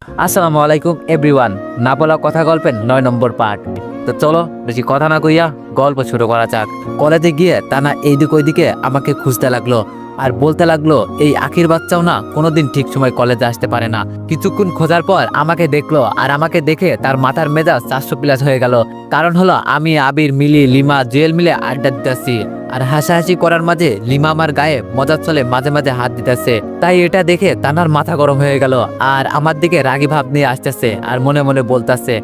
আসসালামু আলাইকুম এভরিওয়ান। না বলা কথা গল্পের 9 নম্বর পার্ট। তো চলো বেশি কথা না কইয়া গল্প শুরু করা যাক। কলেজে গিয়ে তানা এইদিক ওইদিকে আমাকে খুঁজতে লাগলো আর বলতে লাগলো এই আখির বাচ্চাও না কোনোদিন ঠিক সময় কলেজে আসতে পারে না। কিছুক্ষণ খোঁজার পর আমাকে দেখলো আর আমাকে দেখে তার মাথার মেজাজ 400 প্লাস হয়ে গেল। কারণ হলো আমি, আবির, মিলি, লিমা, জুয়েল মিলে আড্ডা দিতেছি আর হাসাহাসি করার মাঝে লিমা আমার গায়ে মজার চলে মাঝে মাঝে হাত দিতেছে। তাই এটা দেখে তানার মাথা গরম হয়ে গেল আর আমার দিকে রাগী ভাব নিয়ে আসতেছে আর মনে মনে বলতেছে,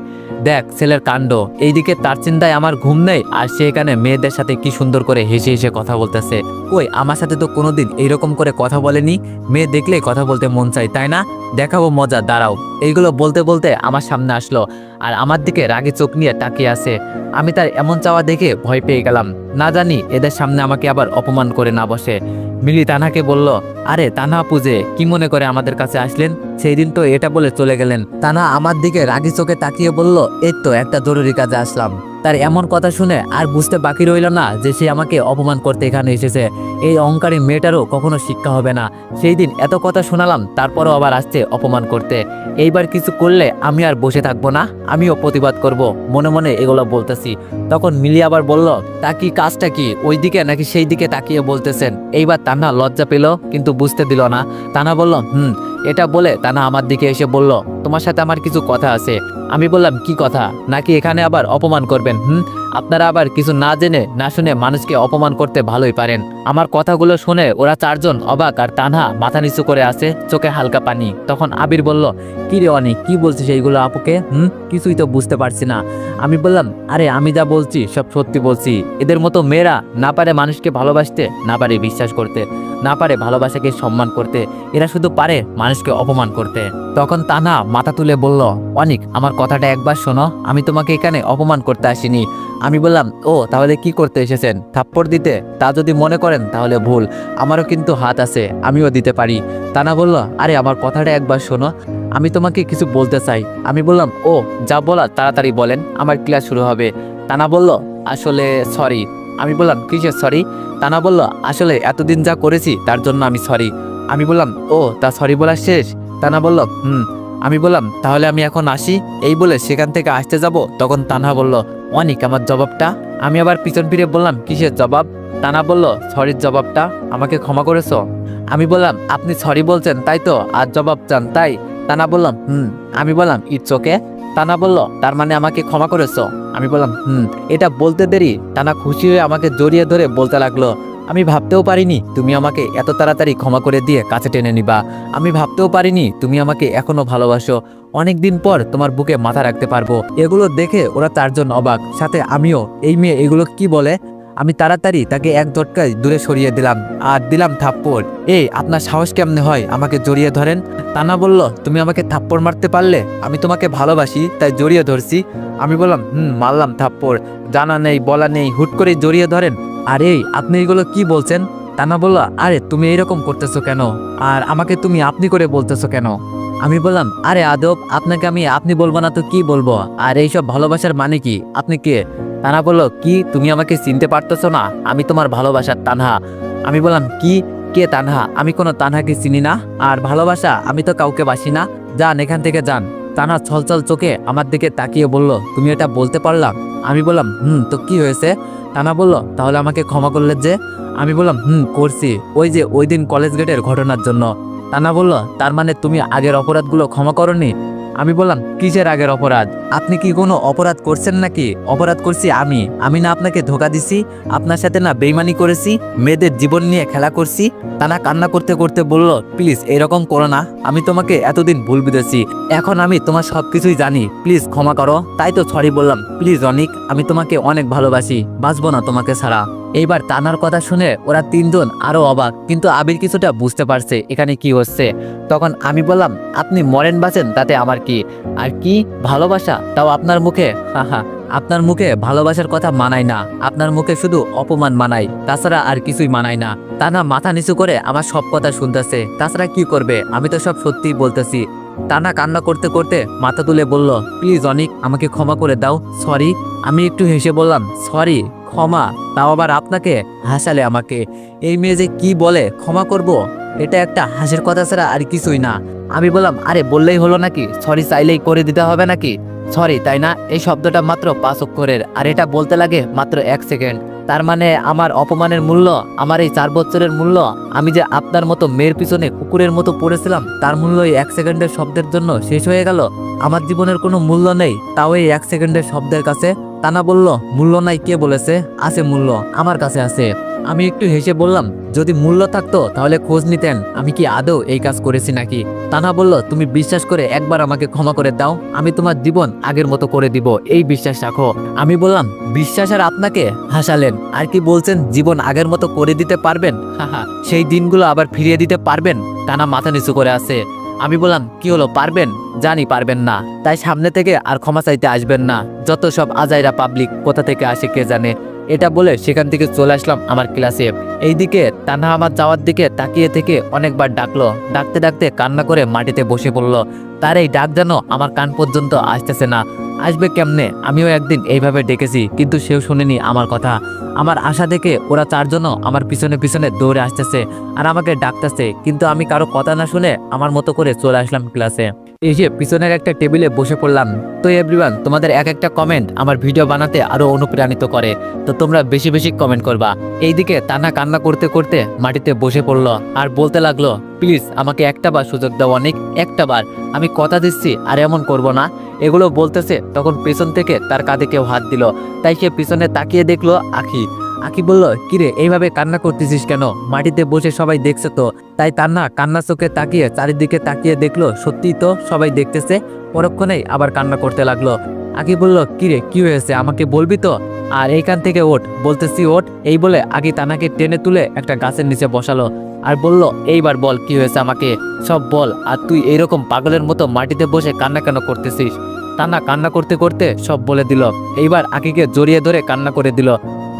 দেখ ছেলের কাণ্ড, এইদিকে তার চিন্তায় আমার ঘুম নেই আর সে এখানে মেয়েদের সাথে কি সুন্দর করে হেসে হেসে কথা বলতেছে। ওই আমার সাথে তো কোনোদিন এইরকম করে কথা বলেনি, মেয়ে দেখলেই কথা বলতে মন চাই, তাই না? দেখাবো মজা, দাঁড়াও। এইগুলো বলতে বলতে আমার সামনে আসলো আর আমার দিকে রাগে চোখ নিয়ে তাকিয়ে আছে। আমি তার এমন চাওয়া দেখে ভয় পেয়ে গেলাম, না জানি এদের সামনে আমাকে আবার অপমান করে না বসে। মিলি তানহাকে বলল, আরে তানহা পুজে কি মনে করে আমাদের কাছে আসলেন? সেই দিন তো এটা বলে চলে গেলেন। তানহা আমার দিকে রাগি চোখে তাকিয়ে বলল, এই তো একটা জরুরি কাজে আসলাম। তার এমন কথা শুনে আর বুঝতে বাকি রইল না যে সে আমাকে অপমান করতে এখানে এসেছে। এই অহংকারী মেয়েটারও কখনো শিক্ষা হবে না। সেই দিন এত কথা শোনালাম, তারপরও আবার আসছে অপমান করতে। এইবার কিছু করলে আমি আর বসে থাকবো না, আমিও প্রতিবাদ করব। মনে মনে এগুলো বলতেছি। তখন মিলি আবার বলল, তা কি কাজটা কি, ওই দিকে নাকি সেই দিকে তাকিয়ে বলতেছেন? এইবার তান্না লজ্জা পেল কিন্তু বুঝতে দিল না। তানা বলল, এটা বলে তানা আমার দিকে এসে বলল, তোমার সাথে আমার কিছু কথা আছে। আমি বললাম, কি কথা? নাকি এখানে আবার অপমান করবেন? আপনারা আবার কিছু না জেনে না শুনে মানুষকে অপমান করতে ভালোই পারেন। আমার কথাগুলো শুনে ওরা চারজন অবাক আর তানহা মাথা নিচু করে আছে, চোখে হালকা পানি। তখন আবির বলল, কি রে অনেক, কি বলছিস এইগুলো আপুকে? কিছুই তো বুঝতে পারছি না। আমি বললাম, আরে আমি যা বলছি সব সত্যি বলছি। এদের মতো মেয়েরা না পারে মানুষকে ভালোবাসতে, না পারে বিশ্বাস করতে, না পারে ভালোবাসাকে সম্মান করতে। এরা শুধু পারে মানুষকে অপমান করতে। তখন তানহা মাথা তুলে বলল, অনিক আমার কথাটা একবার শোনো, আমি তোমাকে এখানে অপমান করতে আসিনি। আমি বললাম, ও তাহলে কি করতে এসেছেন? থাপ্পড় দিতে? তা যদি মনে করেন তাহলে ভুল, আমারও কিন্তু হাত আছে, আমিও দিতে পারি। তানা বলল, আরে আমার কথাটা একবার শোনো, আমি তোমাকে কিছু বলতে চাই। আমি বললাম, ও যা বলার তাড়াতাড়ি বলেন, আমার ক্লাস শুরু হবে। তানা বলল, আসলে সরি। আমি বললাম, কিসের সরি? তানা বলল, আসলে এতদিন যা করেছি তার জন্য আমি সরি। আমি বললাম, ও তা সরি বলা শেষ? তানা বলল, আমি বললাম, তাহলে আমি এখন আসি। এই বলে সেখান থেকে আসতে যাব, তখন তানহা বলল, অনিক আমার জবাবটা? আমি আবার পিছন ফিরে বললাম, কিসের জবাব? তানা বলল, সরির জবাবটা। আমাকে ক্ষমা করেছো? আমি বললাম, আপনি সরি বলছেন তাই তো, আর জবাব চান তাই? তানা বললাম, আমি বললাম, ইটস ওকে। তানা বলল, তার মানে আমাকে ক্ষমা করেছো? আমি বললাম, এটা বলতে দেরি তানা খুশি হয়ে আমাকে জড়িয়ে ধরে বলতে লাগলো, আমি ভাবতেও পারিনি তুমি আমাকে এত তাড়াতাড়ি ক্ষমা করে দিয়ে কাছে টেনে নিবা। আমি ভাবতেও পারিনি তুমি আমাকে এখনো ভালোবাসো। অনেক দিন পর তোমার বুকে মাথা রাখতে পারবো। এগুলো দেখে ওরা চারজন অবাক, সাথে আমিও। এই মেয়ে এগুলো কি বলে? আমি তাড়াতাড়ি তাকে এক ঝটকায় দূরে সরিয়ে দিলাম আর দিলাম থাপ্পড়। এই আপনার সাহস কেমনে হয় আমাকে জড়িয়ে ধরেন? তানা বলল, তুমি আমাকে থাপ্পড় মারতে পারলে? আমি তোমাকে ভালোবাসি তাই জড়িয়ে ধরছি। আমি বললাম, মারলাম থাপ্পড়, জানা নেই বলা নেই, হুট করে জড়িয়ে ধরেন। আরে আপনি এগুলো কি বলছেন? তানা বলল, আরে তুমি এইরকম করতেছো কেন? আর আমাকে তুমি আপনি করে বলতেছো কেন? আমি বললাম, আরে আদব, আপনাকে আমি আপনি বলবো না তো কি বলবো? আর এইসব ভালোবাসার মানে কি? আপনি কে? তানা বলল, কি তুমি আমাকে চিনতে পারতেছো না? আমি তোমার ভালোবাসার তানহা। আমি বললাম, কি? কে তানহা? আমি কোনো তানহাকে চিনি না। আর ভালোবাসা? আমি তো কাউকে বাসি না। যান এখান থেকে যান। তানহা ছলছল চোখে আমার দিকে তাকিয়ে বলল, তুমি এটা বলতে পারলাম? আমি বললাম, তো কি হয়েছে? তানা বলল, তাহলে আমাকে ক্ষমা করলে যে? আমি বললাম, করছি, ওই যে ওই দিন কলেজ গেটের ঘটনার জন্য। তানা বলল, তার মানে তুমি আগের অপরাধগুলো ক্ষমা করনি? আমি বললাম, কিসের আগের অপরাধ? আপনি কি কোনো অপরাধ করছেন নাকি? অপরাধ করছি আমি না আপনাকে ধোকা দিছি, আপনার সাথে না বেইমানি করেছি, মেয়েদের জীবন নিয়ে খেলা করছি? তানা কান্না করতে করতে বলল, প্লিজ এরকম করো না, আমি তোমাকে এতদিন ভুল বুঝেছি, এখন আমি তোমার সবকিছুই জানি, প্লিজ ক্ষমা করো। তাই তো সরি বললাম। প্লিজ অনিক, আমি তোমাকে অনেক ভালোবাসি, বাঁচবো না তোমাকে ছাড়া। এইবার তানার কথা শুনে ওরা তিনজন আরো অবাক, কিন্তু আবির কিছুটা বুঝতে পারছে এখানে কি হচ্ছে। তখন আমি বললাম, আপনি মরেন বাঁচেন তাতে আমার কি? আর কি ভালোবাসা, তাও আপনার মুখে? হা, আপনার মুখে ভালোবাসার কথা মানায় না, আপনার মুখে শুধু অপমান মানায়, তাছাড়া আর কিছুই মানায় না। তানা মাথা নিচু করে আমার সব কথা শুনতেছে, তাছাড়া কি করবে? আমি তো সব সত্যিই বলতেছি। তানা কান্না করতে করতে মাথা তুলে বলল, প্লিজ অনিক, আমাকে ক্ষমা করে দাও, সরি। আমি একটু হেসে বললাম, সরি, ক্ষমা? তাও আবার আপনাকে? হাসালে আমাকে। এই মেয়ে যে কি বলে, ক্ষমা করব? এটা একটা হাসির কথা ছাড়া আর কিছুই না। আমি বললাম, আরে বললেই হলো নাকি? সরি চাইলেই করে দিতে হবে নাকি? সরি তাই না? এই শব্দটা মাত্র 5 অক্ষরের, আর এটা বলতে লাগে মাত্র 1 সেকেন্ড। তার মানে আমার অপমানের মূল্য, আমার এই 4 বছরের মূল্য, আমি যে আপনার মতো মেয়ের পিছনে কুকুরের মতো পড়েছিলাম, তার মূল্য এই 1 সেকেন্ডের শব্দের জন্য শেষ হয়ে গেল। আমার জীবনের কোনো মূল্য নেই, তাও এই 1 সেকেন্ডের শব্দের কাছে। তানা বলল, মূল্য নাই কে বলেছে? আছে মূল্য, আমার কাছে আছে। আমি একটু হেসে বললাম, যদি মূল্য থাকতো তাহলে খোঁজ নিতেন আমি কি আদৌ এই কাজ করেছি নাকি। তানা বলল, তুমি বিশ্বাস করে একবার আমাকে ক্ষমা করে দাও, আমি তোমার জীবন আগের মতো করে দিব, এই বিশ্বাস রাখো। আমি বললাম, বিশ্বাস? আর আপনাকে হাসালেন, আর কি বলছেন জীবন আগের মতো করে দিতে পারবেন? হাহা, সেই দিনগুলো আবার ফিরিয়ে দিতে পারবেন? টানা মাথা নিচু করে আছে। আমি বললাম, কি হলো, পারবেন? জানি পারবেন না, তাই সামনে থেকে আর ক্ষমা চাইতে আসবেন না। যত সব আজাইরা পাবলিক কোথা থেকে আসে কে জানে। এটা বলে সেখান থেকে চলে আসলাম আমার ক্লাসে। এইদিকে তানহা আমার যাওয়ার দিকে তাকিয়ে থেকে অনেকবার ডাকলো, ডাকতে ডাকতে কান্না করে মাটিতে বসে পড়লো। তার এই ডাক যেন আমার কান পর্যন্ত আসতেছে না। আসবে কেমনে? আমিও একদিন এইভাবে ডেকেছি, কিন্তু সেও শুনেনি আমার কথা। আমার আশা দেখে ওরা 4 জনও আমার পিছনে পিছনে দৌড়ে আসতেছে আর আমাকে ডাকতেছে, কিন্তু আমি কারো কথা না শুনে আমার মতো করে চলে আসলাম ক্লাসে। এসে পিছনের একটা টেবিলে বসে পড়লাম। তো এভরিওয়ান, তোমাদের এক একটা কমেন্ট আমার ভিডিও বানাতে আরো অনুপ্রাণিত করে, তো তোমরা বেশি বেশি কমেন্ট করবা। এইদিকে তানা কান্না করতে করতে মাটিতে বসে পড়লো আর বলতে লাগলো, প্লিজ আমাকে একটা বার সুযোগ দাও, অনেক, একটা বার, আমি কথা দিচ্ছি আর এমন করব না। এগুলো বলতেছে, তখন পেছন থেকে তার কাঁধে কেউ হাত দিল, তাই সে পিছনে তাকিয়ে দেখলো আখি। আখি বলল, কিরে এইভাবে কান্না করতেছিস কেন? মাটিতে বসে সবাই দেখছে তো। তাই তান্না কান্না চোখে তাকিয়ে চারিদিকে তাকিয়ে দেখলো, সত্যিই তো সবাই দেখতেছে। পরক্ষণেই আবার কান্না করতে লাগলো। আখি বলল, কিরে কি হয়েছে, আমাকে বলবি তো? আর এইখান থেকে ওঠ, বলতেছি ওঠ। এই বলে আখি তানাকে টেনে তুলে একটা গাছের নিচে বসালো আর বলল, এইবার বল কি হয়েছে, আমাকে সব বল। আর তুই এইরকম পাগলের মতো মাটিতে বসে কান্না কেন করতেছিস? তান্না কান্না করতে করতে সব বলে দিল। এইবার আখিকে জড়িয়ে ধরে কান্না করে দিল।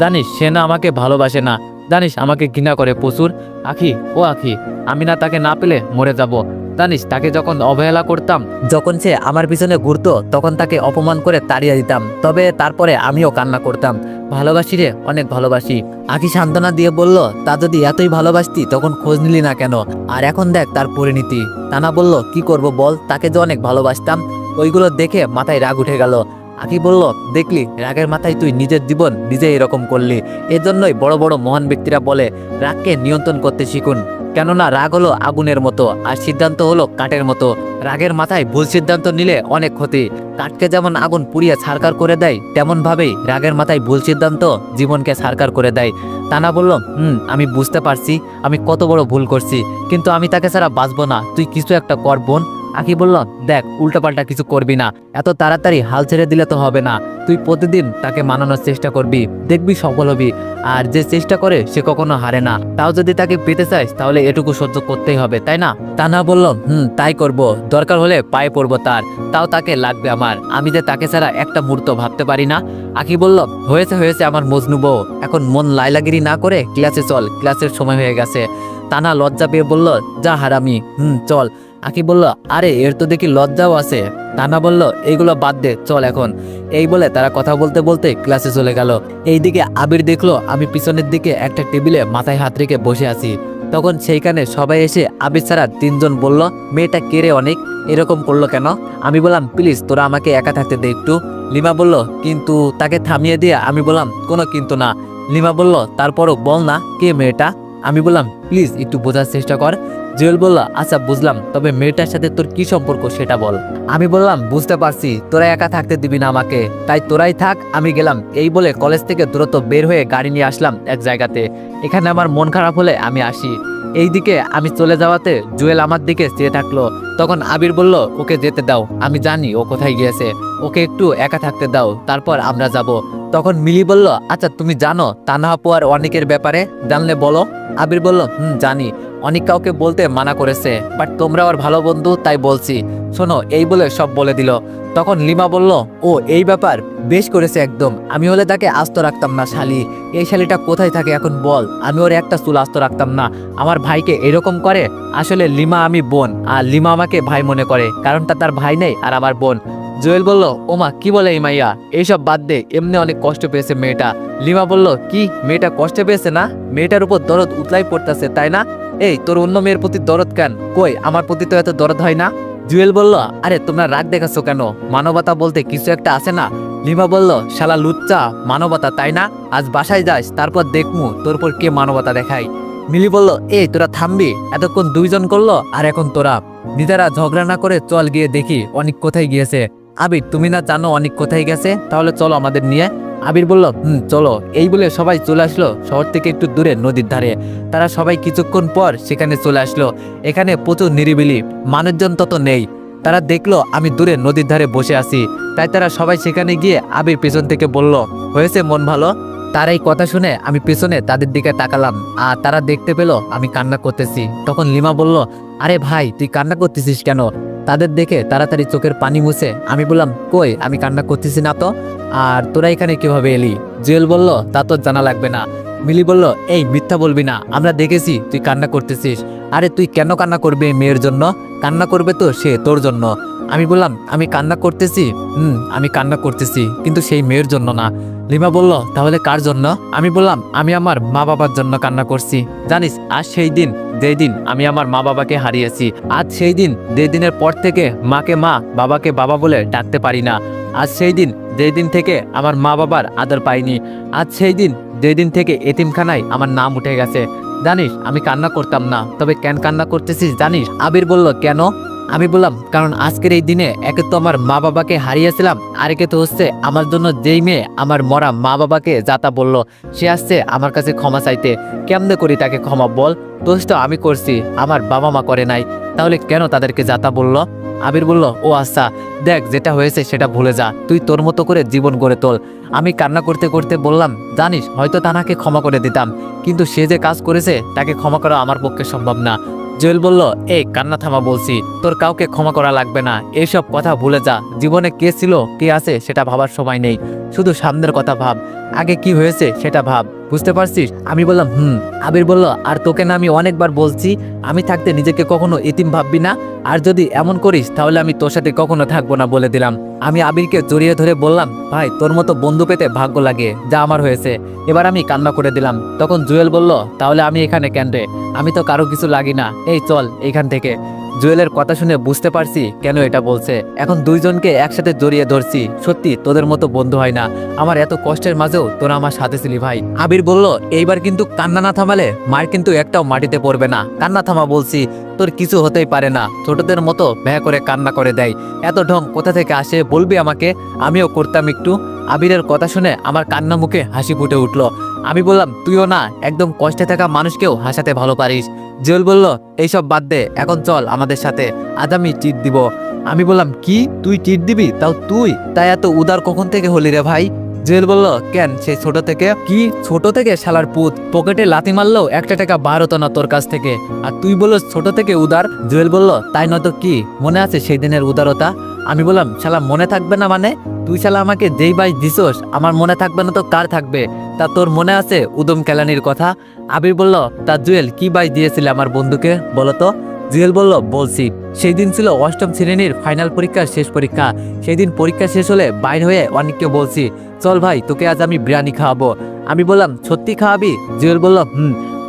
জানিস সে না আমাকে ভালোবাসে না, জানিস আমাকে ঘৃণা করে প্রচুর। আখি, ও আখি, আমি না তাকে না পেলে মরে যাব। জানিস তাকে যখন অবহেলা করতাম, যখন সে আমার পিছনে ঘুরতো, তখন তাকে অপমান করে তাড়িয়ে দিতাম, তবে তারপরে আমিও কান্না করতাম। ভালোবাসি রে, অনেক ভালোবাসি। আখি সান্ত্বনা দিয়ে বলল, তা যদি এতই ভালোবাসতি তখন খোঁজ নিলি না কেন? আর এখন দেখ তার পরিণতি। তানা বলল, কি করব বল, তাকে যে অনেক ভালোবাসতাম। ওইগুলো দেখে মাথায় রাগ উঠে গেল। আখি বলল, দেখলি, রাগের মাথায় তুই নিজের জীবন নিজে এরকম করলি। এজন্যই বড় বড় মহান ব্যক্তিরা বলে, রাগকে নিয়ন্ত্রণ করতে শিখুন, কেননা রাগ হলো আগুনের মতো আর সিদ্ধান্ত হলো কাঠের মতো। রাগের মাথায় ভুল সিদ্ধান্ত নিলে অনেক ক্ষতি। কাঠকে যেমন আগুন পুড়িয়ে ছারকার করে দেয়, তেমন ভাবেই রাগের মাথায় ভুল সিদ্ধান্ত জীবনকে ছারকার করে দেয়। তানা বলল, আমি বুঝতে পারছি আমি কত বড় ভুল করছি, কিন্তু আমি তাকে ছাড়া বাঁচবো না, তুই কিছু একটা কর বোন। আখি বলল, দেখ উল্টাপাল্টা কিছু করবি না, এত তাড়াতাড়ি হাল ছেড়ে দিলে তো হবে না। তুই প্রতিদিন তাকে মানানোর চেষ্টা করবি, দেখবি সফল হবি। আর যে চেষ্টা করে সে কখনো হারে না। তাও যদি তাকে পেতে চাইস তাহলে এটুকু সহ্য করতেই হবে, তাই না? তানা বলল, তাই করব, দরকার হলে পায়ে পড়বো তার, তাও তাকে লাগবে আমার। আমি যে তাকে ছাড়া একটা মুহূর্ত ভাবতে পারি না। আখি বলল, হয়েছে হয়েছে আমার মজনু বউ, এখন মন লাইলাগিরি না করে ক্লাসে চল, ক্লাসের সময় হয়ে গেছে। তানা লজ্জা পেয়ে বলল, যা হারামি, চল। আখি বলল, আরে এর তো দেখি লজ্জাও আছে। তানা বলল, এইগুলো বাদ দে, চল এখন। এই বলে তারা কথা বলতে বলতে ক্লাসে চলে গেল। এইদিকে আবির দেখলো আমি পিছনের দিকে একটা টেবিলে মাথায় হাত রেখে বসে আছি। তখন সেইখানে সবাই এসে আবির ছাড়া 3 জন বলল, মেয়েটা কেড়ে অনেক এরকম করলো কেন? আমি বললাম, প্লিজ তোরা আমাকে একা থাকতে দে একটু। লিমা বলল, কিন্তু, তাকে থামিয়ে দিয়ে আমি বললাম, কোনো কিন্তু না। লিমা বলল, তারপরও বল না কে মেয়েটা। আমি বললাম, প্লিজ একটু বোঝার চেষ্টা কর। জুয়েল বলল, আচ্ছা বুঝলাম, তবে মেয়েটার সাথে তোর কি সম্পর্ক সেটা বল। আমি বললাম, বুঝতে পারছি তোরা একা থাকতে দিবি না আমাকে, তাই তোরাই থাক, আমি গেলাম। এই বলে কলেজ থেকে দ্রুত বের হয়ে গাড়ি নিয়ে আসলাম এক জায়গাতে। এখানে আমার মন খারাপ হলে আমি আসি। এইদিকে আমি চলে যাওয়াতে জুয়েল আমার দিকে চেয়ে থাকলো। তখন আবির বলল, ওকে যেতে দাও, আমি জানি ও কোথায় গিয়েছে, ওকে একটু একা থাকতে দাও, তারপর আমরা যাব। তখন মিলি বলল, আচ্ছা তুমি জানো তানহা আপু আর অনেকের ব্যাপারে, জানলে বলো। আবির বলল, জানি, অনেক কাউকে বলতে মানা করেছে, বাট তোমরা ওর ভালো বন্ধু তাই বলছি, শোনো। এই বলে সব বলে দিল। তখন লিমা বলল, ও এই ব্যাপার, বেশ করেছে একদম, আমি হলে তাকে আস্ত রাখতাম না। শালি, এই শালিটা কোথায় থাকে এখন বল, আমি ওর একটা চুল আস্ত রাখতাম না। আমার ভাইকে এরকম করে। আসলে লিমা আমি বোন, আর লিমা আমাকে ভাই মনে করে, কারণটা তার ভাই নেই আর আমার বোন। জুয়েল বলল, ওমা কি বলে এই মাইয়া, এইসব বাদ দে, এমনি অনেক কষ্ট পেয়েছে মেয়েটা। লিমা বলল, কি মেয়েটা কষ্ট পেয়েছে না? মেয়েটার উপর দরদ উতলাই পড়তেছে তাই না? এই তোর অন্য মেয়ের প্রতি দরদ কেন? কই আমার প্রতি তো এত দরদ হয় না। জুয়েল বলল, আরে তোমরা রাগ দেখাচ্ছ কেন? মানবতা বলতে কিছু একটা আছে না। লিমা বলল, শালা লুচ্চা, মানবতা তাই না? আজ বাসায় যাস, তারপর দেখমু তোর পর কে মানবতা দেখায়। মিলি বলল, এই তোরা থামবি? এতক্ষণ দুইজন করলো আর এখন তোরা। নিজেরা ঝগড়া না করে চল গিয়ে দেখি অনেক কোথায় গিয়েছে। আবির, তুমি না জানো অনেক কোথায় গেছে? তাহলে চলো আমাদের নিয়ে। আবির বলল, চলো। এই বলে সবাই চলে আসলো শহর থেকে একটু দূরে নদীর ধারে। তারা সবাই কিছুক্ষণ পর সেখানে চলে আসলো। এখানে প্রচুর নিরিবিলি, মানুষজন তত নেই। তারা দেখলো আমি দূরে নদীর ধারে বসে আছি, তাই তারা সবাই সেখানে গিয়ে আবির পেছন থেকে বলল, হয়েছে মন ভালো? তার এই কথা শুনে আমি পেছনে তাদের দিকে তাকালাম, আর তারা দেখতে পেল আমি কান্না করতেছি। তখন লিমা বলল, আরে ভাই তুই কান্না করতেছিস কেন? তাদের দেখে তাড়াতাড়ি চোখের পানি মুছে আমি বললাম, কই আমি কান্না করতেছি না তো। আর তোরা এখানে কিভাবে এলি? জুয়েল বলল, তা তো জানা লাগবে না। মিলি বলল, এই মিথ্যা বলবি না, আমরা দেখেছি তুই কান্না করতেছিস। আরে তুই কেন কান্না করবে এই মেয়ের জন্য? কান্না করবে তো সে তোর জন্য। আমি বললাম, আমি কান্না করতেছি? আমি কান্না করতেছি, কিন্তু সেই মেয়ের জন্য না। লিমা বলল, তাহলে কার জন্য? আমি বললাম, আমি আমার মা বাবার জন্য কান্না করছি। জানিস আজ সেই দিন যেই দিন আমি আমার মা বাবাকে হারিয়েছি। আজ সেই দিন যেই দিনের পর থেকে মাকে মা, বাবাকে বাবা বলে ডাকতে পারি না। আজ সেই দিন যেই দিন থেকে আমার মা বাবার আদর পাইনি। আজ সেই দিন যেই দিন থেকে এতিমখানায় আমার নাম উঠে গেছে। জানিস আমি কান্না করতাম না, তবে কেন কান্না করতেছিস জানিস? আবির বলল, কেন? আমি বললাম, কারণ আজকের এই দিনে একে তো আমার মা বাবাকে হারিয়েছিলাম, আরেকে তো হচ্ছে আমার জন্য যেই মেয়ে আমার মরা মা বাবাকে যাতা বলল, সে আসছে আমার কাছে ক্ষমা চাইতে। কেমনে করি তাকে ক্ষমা বল? দোষ তো আমি করছি, আমার বাবা মা করে নাই। তাহলে কেন তাদেরকে যাতা বলল? আবির বলল, ও আচ্ছা, দেখ যেটা হয়েছে সেটা ভুলে যা, তুই তোর মতো করে জীবন গড়ে তোল। আমি কান্না করতে করতে বললাম, জানিস হয়তো তানাকে ক্ষমা করে দিতাম, কিন্তু সে যে কাজ করেছে তাকে ক্ষমা করা আমার পক্ষে সম্ভব না। জুয়েল বলল, এই কান্না থামা বলছি, তোর কাউকে ক্ষমা করা লাগবে না, এইসব কথা ভুলে যা। জীবনে কে ছিল কে আছে সেটা ভাবার সময় নেই, শুধু সামনের কথা ভাব, আগে কি হয়েছে সেটা ভাব, বুঝতে পারছিস? আমি বললাম, আবির বলল, আর তোকে না আমি অনেকবার বলছি আমি থাকতে নিজেকে কখনো এতিম ভাববি না, আর যদি এমন করিস তাহলে আমি তোর সাথে কখনো থাকবো না বলে দিলাম। আমি আবিরকে জড়িয়ে ধরে বললাম, ভাই তোর মতো বন্ধু পেতে ভাগ্য লাগে, যা আমার হয়েছে। এবার আমি কান্না করে দিলাম। তখন জুয়েল বলল, তাহলে আমি এখানে কেন রে? আমি তো কারো কিছু লাগি না, এই চল এখান থেকে। জুয়েলের কথা শুনে বুঝতে পারছি কেন এটা বলছে। এখন দুইজনকে একসাথে জড়িয়ে ধরছি। সত্যি তোদের মতো বন্ধু হয় না, আমার এত কষ্টের মাঝেও তোরা আমার সাথে ছিলি ভাই। আবির বলল, এইবার কিন্তু কান্না না থামালে মার কিন্তু একটাও মাটিতে পড়বে না। কান্না থামা বলছি, তোর কিছু হতেই পারে না। ছোটদের মতো ভ্যা করে কান্না করে দেয়, এত ঢং কোথা থেকে আসে বলবি আমাকে? আমিও করতাম একটু। আবিরের কথা শুনে আমার কান্না মুখে হাসি ফুটে উঠল। আমি বললাম, তুইও না একদম কষ্টে থাকা মানুষকেও হাসাতে ভালো পারিস। জুয়েল বলল, এইসব বাদ দে, এখন চল আমাদের সাথে, আজ আমি ট্রিট দিব। আমি বললাম, কি তুই ট্রিট দিবি? তাও তুই? তাই এত উদার কখন থেকে হলি রে ভাই? জুয়েল বলল, কেন সেই ছোট থেকে? কি ছোট থেকে? শালার পুত, পকেটে লাথি মারলেও একটা টাকা বার হতো না তোর কাছ থেকে, আর তুই বলল ছোট থেকে উদার? জুয়েল বলল, তাই নয়তো কি? মনে আছে সেই দিনের উদারতা? আমি বললাম, শালা মনে থাকবে না মানে? তুই শালা আমাকে যেই বাইশ দিছোস, আমার মনে থাকবে না তো কার থাকবে? তা তোর মনে আছে উদম কেলানির কথা? আবির বলল, তা জুয়েল কি বাইশ দিয়েছিলে আমার বন্ধুকে বলতো? জুয়েল বলল, বলছি। সেই দিন ছিল অষ্টম শ্রেণীর ফাইনাল পরীক্ষার শেষ পরীক্ষা। সেই দিন পরীক্ষা শেষ হলে বাইর হয়ে অনেককে বলছি, চল ভাই তোকে আজ আমি বিরিয়ানি খাওয়াবো। আমি বললাম, সত্যি খাওয়াবি? জুয়েল বলল,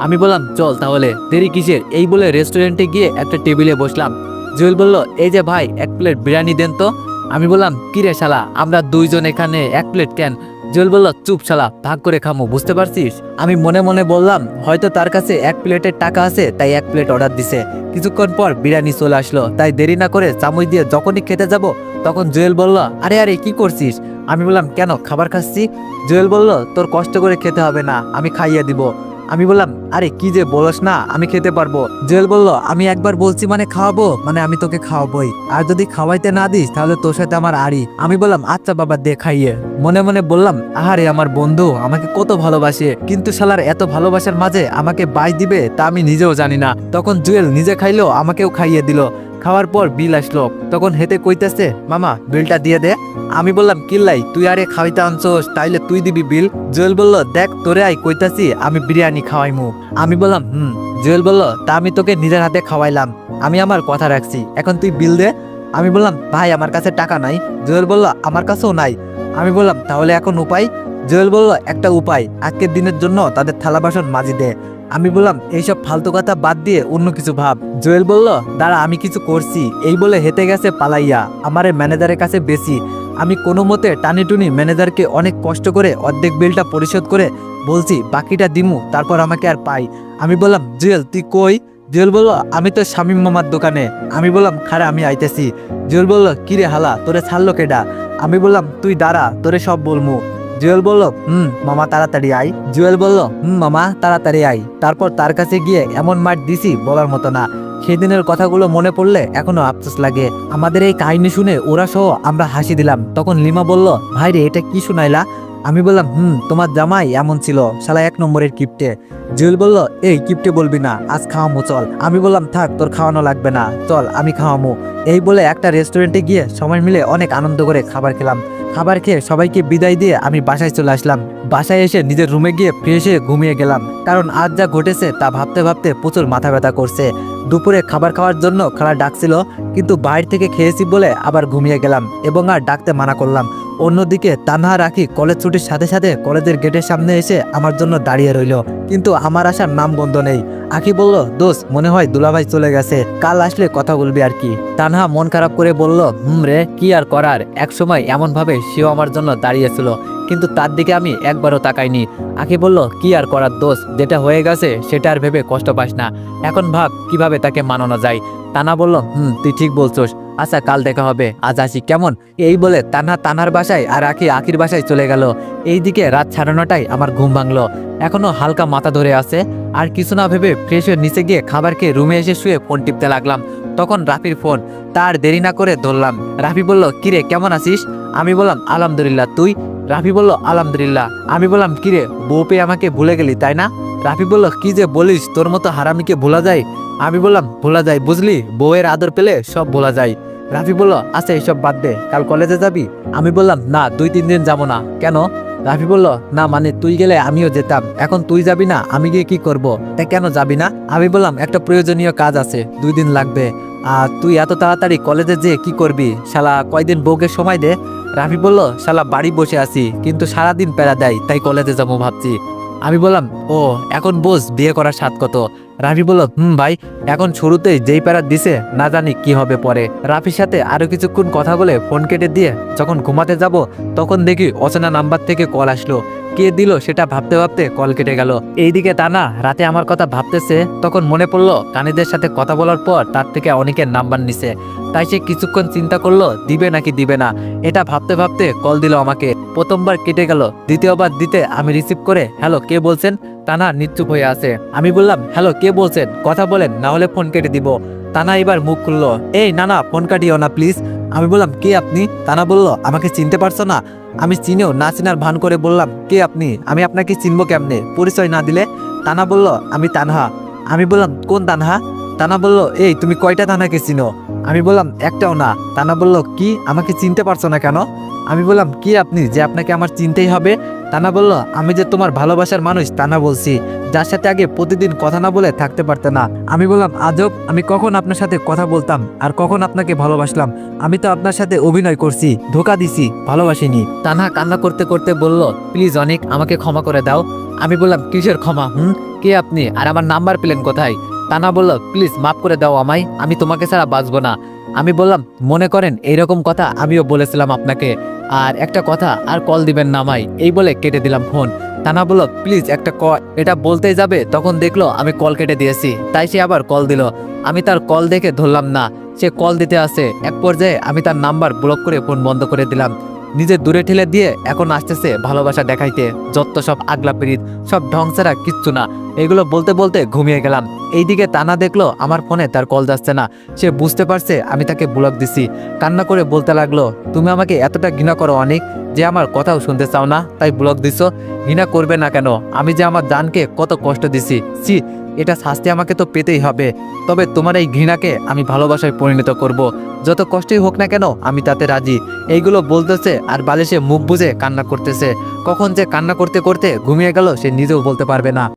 আমি বললাম, চল তাহলে, দেরি কিসের? এই বলে রেস্টুরেন্টে গিয়ে একটা টেবিলে বসলাম। জুয়েল বলল, এই যে ভাই, এক প্লেট বিরিয়ানি দেন তো। আমি বললাম, কি রে শালা, আমরা দুইজন এখানে, এক প্লেট কেন? জুয়েল বলল, চুপ শালা, ভাগ করে খামো, বুঝতে পারছিস? আমি মনে মনে বললাম, হয়তো তার কাছে এক প্লেটের টাকা আছে তাই এক প্লেট অর্ডার দিছে। কিছুক্ষণ পর বিরিয়ানি চলে আসলো, তাই দেরি না করে চামচ দিয়ে যখনই খেতে যাব তখন জুয়েল বলল, আরে আরে কি করছিস? আমি বললাম, কেন, খাবার খাচ্ছি। জুয়েল বলল, তোর কষ্ট করে খেতে হবে না, আমি খাইয়ে দিব। আমি বললাম, আরে কি যে বলস না, আমি খেতে পারবো। জুয়েল বলল, আমি একবার বলছি মানে খাওয়াবো, মানে আমি তোকে খাওয়াবোই, আর যদি খাওয়াইতে না দিস তাহলে তোর সাথে আমার আড়ি। আমি বললাম, আচ্ছা বাবা দে খাইয়ে। মনে মনে বললাম, আহারে আমার বন্ধু আমাকে কত ভালোবাসে, কিন্তু শালার এত ভালোবাসার মাঝে আমাকে বাই দিবে তা আমি নিজেও জানি না। তখন জুয়েল নিজে খাইলো, আমাকেও খাইয়ে দিল। খাওয়ার পর বিল আসলো, তখন হেতে কইতেছে, মামা বিলটা দিয়ে দে। আমি বললাম, কিল্লাই তুই আরে খাওয়াইতে আনছোস, তাইলে তুই দিবি বিল। জুয়েল বলল, দেখ তোরে আই কইতাছি আমি বিরিয়ানি খাওয়াইমু। আমি বললাম, জুয়েল বলল, তা আমি তোকে নিজের হাতে খাওয়াইলাম, আমি আমার কথা রাখছি, এখন তুই বিল দে। আমি বললাম, ভাই আমার কাছে টাকা নাই। জুয়েল বলল, আমার কাছেও নাই। আমি বললাম, তাহলে এখন উপায়? জুয়েল বলল একটা উপায়, আজকের দিনের জন্য তাদের থালা বাসন মাজি দে। আমি বললাম এইসব ফালতু কথা বাদ দিয়ে অন্য কিছু ভাব। জুয়েল বলল দাঁড়া আমি কিছু করছি, এই বলে হেঁটে গেছে পালাইয়া আমারে ম্যানেজারের কাছে বেশি। আমি কোনো মতে টানিটুনি ম্যানেজারকে অনেক কষ্ট করে অর্ধেক বিলটা পরিশোধ করে বলছি বাকিটা দিমু, তারপর আমাকে আর পাই। আমি বললাম জুয়েল তুই কই? জুয়েল বলল আমি তো শামীম মামার দোকানে। আমি বললাম খারে আমি আইতেছি। জুয়েল বলল কিরে হালা তোরে ছাড়লো কেডা? আমি বললাম তুই দাঁড়া তোরে সব বলমু। জুয়েল বলল মামা তাড়াতাড়ি আই। জুয়েল বলল মামা তাড়াতাড়ি আই। তারপর তার কাছে গিয়ে এমন মার দিছি বলার মতো না। সেদিনের কথাগুলো মনে পড়লে এখনো আফসোস লাগে। আমাদের এই কাহিনী শুনে ওরা সহ আমরা হাসি দিলাম। তখন লিমা বলল ভাই রে এটা কি শুনাইলা? আমি বললাম তোমার জামাই এমন ছিল, শালা 1 নম্বরের কিপটে। জুয়েল বলল এই কিপটে বলবি না, আজ খাওয়ামো চল। আমি বললাম থাক তোর খাওয়ানো লাগবে না, চল আমি খাওয়ামো। এই বলে একটা রেস্টুরেন্টে গিয়ে সবাই মিলে অনেক আনন্দ করে খাবার খেলাম। খাবার খেয়ে সবাইকে বিদায় দিয়ে আমি বাসায় চলে আসলাম। বাসায় এসে নিজের রুমে গিয়ে ফ্রেশ হয়ে ঘুমিয়ে গেলাম, কারণ আজ যা ঘটেছে তা ভাবতে ভাবতে প্রচুর মাথা ব্যথা করছে। দুপুরে খাবার খাওয়ার জন্য খালা ডাকছিল, কিন্তু বাইরে থেকে খেয়েছি বলে আবার ঘুমিয়ে গেলাম এবং আর ডাকতে মানা করলাম। অন্যদিকে তানহা রাখি কলেজ ছুটির সাথে সাথে কলেজের গেটের সামনে এসে আমার জন্য দাঁড়িয়ে রইল, কিন্তু আমার আসার নাম গন্ধ নেই। আখি বলল দোস্ত মনে হয় দুলাভাই চলে গেছে, কাল আসলে কথা বলবি আর কি। তানহা মন খারাপ করে বলল রে কি আর করার, এক সময় এমন ভাবে সেও আমার জন্য দাঁড়িয়েছিল, কিন্তু তার দিকে আমি একবারও তাকাইনি। আখি বলল কি আর করার দোস্ত, যেটা হয়ে গেছে সেটা আর ভেবে কষ্ট পাস না, এখন ভাব কিভাবে তাকে মানানো যায়। তানহা বলল তুই ঠিক বলছোস, আচ্ছা কাল দেখা হবে, আজ আসি কেমন? এই বলে তানহা তানহার বাসায় আর আখি আখির বাসায় চলে গেল। এইদিকে রাত 9:30টায় আমার ঘুম ভাঙলো, এখনো হালকা মাথা ধরে আছে। আর কিছু না ভেবে ফ্রেশ হয়ে নিচে গিয়ে খাবার খেয়ে রুমে এসে শুয়ে ফোন টিপতে লাগলাম। তখন রাফির ফোন, তার দেরি না করে ধরলাম। রাফি বলল কিরে কেমন আছিস? আমি বললাম আলহামদুলিল্লাহ, তুই? রাফি বলল আলহামদুলিল্লাহ। আমি বললাম কিরে বউ পেয়ে আমাকে ভুলে গেলি তাই না? রাফি বলল কি যে বলিস, তোর মতো হারামিকে ভোলা যায়? আমি বললাম ভোলা যায় বুঝলি, বউয়ের আদর পেলে সব ভোলা যায়। রাফি বলল আচ্ছা এইসব বাদ দে, কাল কলেজে যাবি? আমি বললাম না 2-3 দিন যাবো না। কেন? রাফি বলল না মানে তুই গেলে আমিও যেতাম, এখন তুই যাবি না আমি গিয়ে কি করব? তা কেন যাবি না? আমি বললাম একটা প্রয়োজনীয় কাজ আছে, 2 দিন লাগবে। আর তুই এত তাড়াতাড়ি কলেজে যেয়ে কি করবি? শালা কয়দিন বউকে সময় দে। রাফি বলল শালা বাড়ি বসে আছি, কিন্তু সারাদিন প্যারা দেয়, তাই কলেজে যাবো ভাবছি। আমি বললাম ও এখন বোঝ বিয়ে করার স্বাদ কত। রাফি বলল ভাই এখন শুরুতেই যেই প্যারা দিছে না জানি কি হবে পরে। রাফির সাথে আরো কিছুক্ষণ কথা বলে ফোন কেটে দিয়ে যখন ঘুমাতে যাব তখন দেখি অচেনা নাম্বার থেকে কল আসলো। কে দিল সেটা ভাবতে ভাবতে কল কেটে গেল। এইদিকে টানা রাতে আমার কথা ভাবতেছে, তখন মনে পড়লো কানিদের সাথে কথা বলার পর তার থেকে অনেকের নাম্বার নিছে, তাই সে কিছুক্ষণ চিন্তা করলো দিবে নাকি দিবে না। এটা ভাবতে ভাবতে কল দিল আমাকে। প্রথমবার কেটে গেল, দ্বিতীয়বার দিতে আমি রিসিভ করে হ্যালো কে বলছেন? তানা নিশ্চুপ হয়ে আছে। আমি বললাম হ্যালো কে বলছেন, কথা বলেন না হলে ফোন কেটে দিব। তানা এবার মুখ খুললো, এই না না ফোন কাটিও না প্লিজ। আমি বললাম কে আপনি? তানা বলল আমাকে চিনতে পারছো না? আমি চিনেও না চিনার ভান করে বললাম কে আপনি? আমি আপনাকে চিনবো কেমনে পরিচয় না দিলে? তানা বলল আমি তানহা। আমি বললাম কোন তানহা? তানা বলল এই তুমি কয়টা তানহাকে চিনো? আমি বললাম একটাও না। তানা বলল কি আমাকে চিনতে পারছো না কেন? আমি বললাম কি আপনি যে আপনাকে আমার চিনতেই হবে? তানা বলল আমি যে তোমার ভালোবাসার মানুষ তানা বলছি, যার সাথে আগে প্রতিদিন কথা না বলে থাকতে পারতে না। আমি বললাম আজব, আমি কখন আপনার সাথে কথা বলতাম আর কখন আপনাকে ভালোবাসলাম? আমি তো আপনার সাথে অভিনয় করছি, ধোকা দিছি, ভালোবাসিনি। তানহা কান্না করতে করতে বলল প্লিজ অনেক আমাকে ক্ষমা করে দাও। আমি বললাম কিসের ক্ষমা? কে আপনি আর আমার নাম্বার পেলেন কোথায়? তানা বলল প্লিজ মাফ করে দাও আমায়, আমি তোমাকে ছাড়া বাঁচবো না। আমি বললাম মনে করেন এইরকম কথা আমিও বলেছিলাম আপনাকে, আর একটা কথা আর কল দিবেন না আমায়, এই বলে কেটে দিলাম ফোন। তানা বলল প্লিজ একটা কল, এটা বলতেই যাবে তখন দেখলো আমি কল কেটে দিয়েছি, তাই সে আবার কল দিল। আমি তার কল দেখে ধরলাম না, সে কল দিতে আসে। এক পর্যায়ে আমি তার নাম্বার ব্লক করে ফোন বন্ধ করে দিলাম। নিজে দূরে ঠেলে দিয়ে এখন আসতেছে ভালোবাসা দেখাইতে, যত সব আগলা পিরিত, সব ঢং ছাড়া কিচ্ছু না। এগুলো বলতে বলতে ঘুমিয়ে গেলাম। এইদিকে তানা দেখলো আমার ফোনে তার কল যাচ্ছে না, সে বুঝতে পারছে আমি তাকে ব্লক দিছি। কান্না করে বলতে লাগলো তুমি আমাকে এতটা ঘৃণা করো অনেক, যে আমার কথাও শুনতে চাও না তাই ব্লক দিছো? ঘৃণা করবে না কেন, আমি যে আমার জানকে কত কষ্ট দিছি, সি এটা শাস্তি আমাকে তো পেতেই হবে। তবে তোমার এই ঘৃণাকে আমি ভালোবাসায় পরিণত করব, যত কষ্টই হোক না কেন আমি তাতে রাজি। এইগুলো বলতেছে আর বালিশে মুখ বুজে কান্না করতেছে। কখন যে কান্না করতে করতে ঘুমিয়ে গেল সে নিজেও বলতে পারবে না।